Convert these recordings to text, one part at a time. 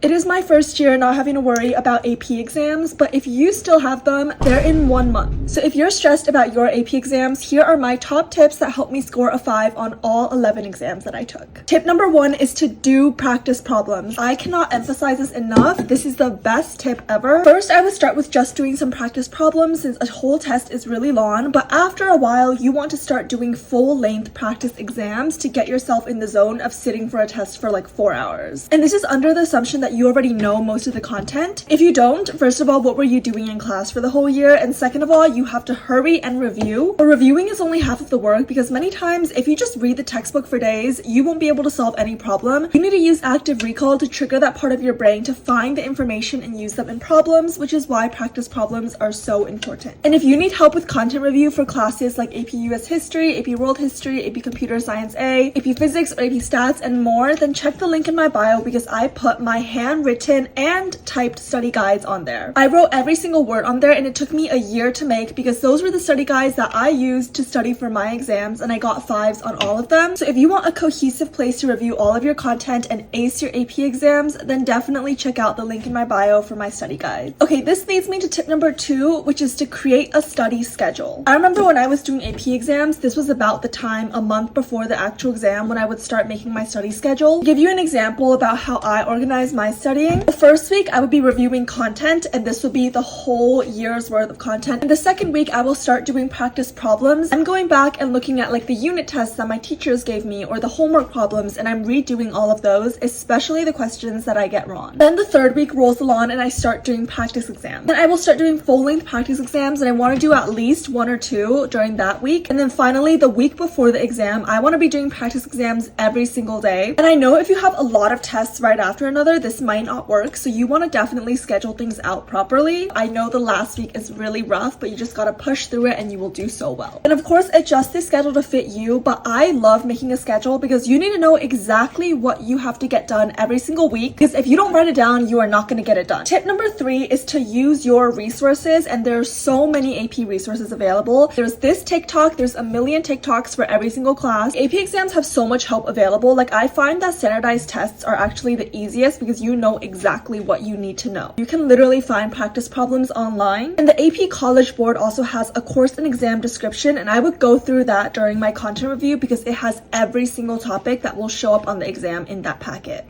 It is my first year not having to worry about AP exams, but if you still have them, they're in 1 month. So if you're stressed about your AP exams, here are my top tips that helped me score a 5 on all 11 exams that I took. Tip number 1 is to do practice problems. I cannot emphasize this enough. This is the best tip ever. First, I would start with just doing some practice problems since a whole test is really long, but after a while, you want to start doing full-length practice exams to get yourself in the zone of sitting for a test for like 4 hours. And this is under the assumption that you already know most of the content. If you don't, first of all, what were you doing in class for the whole year? And second of all, you have to hurry and review. But reviewing is only half of the work because many times if you just read the textbook for days, you won't be able to solve any problem. You need to use active recall to trigger that part of your brain to find the information and use them in problems, which is why practice problems are so important. And if you need help with content review for classes like AP US History, AP World History, AP Computer Science A, AP Physics, or AP Stats, and more, then check the link in my bio because I put my handwritten and typed study guides on there. I wrote every single word on there and it took me a year to make because those were the study guides that I used to study for my exams and I got 5s on all of them. So if you want a cohesive place to review all of your content and ace your AP exams, then definitely check out the link in my bio for my study guides. Okay, this leads me to tip number 2, which is to create a study schedule. I remember when I was doing AP exams, this was about the time a month before the actual exam when I would start making my study schedule. To give you an example about how I organize my studying, the first week I would be reviewing content and this will be the whole year's worth of content. And the second week I will start doing practice problems. I'm going back and looking at like the unit tests that my teachers gave me or the homework problems and I'm redoing all of those, especially the questions that I get wrong. Then the third week rolls along and I start doing practice exams. Then I will start doing full-length practice exams and I want to do at least 1 or 2 during that week. And then finally the week before the exam, I want to be doing practice exams every single day. And I know if you have a lot of tests right after another, this might not work, so you want to definitely schedule things out properly. I know the last week is really rough, but you just gotta push through it and you will do so well. And of course, adjust the schedule to fit you, but I love making a schedule because you need to know exactly what you have to get done every single week, because if you don't write it down, you are not going to get it done. Tip number 3 is to use your resources, and there are so many AP resources available. There's this TikTok, there's a million TikToks for every single class. AP exams have so much help available. Like, I find that standardized tests are actually the easiest because you know exactly what you need to know. You can literally find practice problems online. And the AP College Board also has a course and exam description, and I would go through that during my content review because it has every single topic that will show up on the exam in that packet.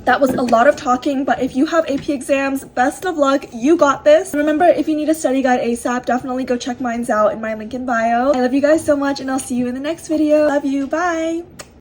That was a lot of talking, but if you have AP exams, best of luck. You got this. Remember, if you need a study guide ASAP, definitely go check mine out in my link in bio. I love you guys so much, and I'll see you in the next video. Love you. Bye.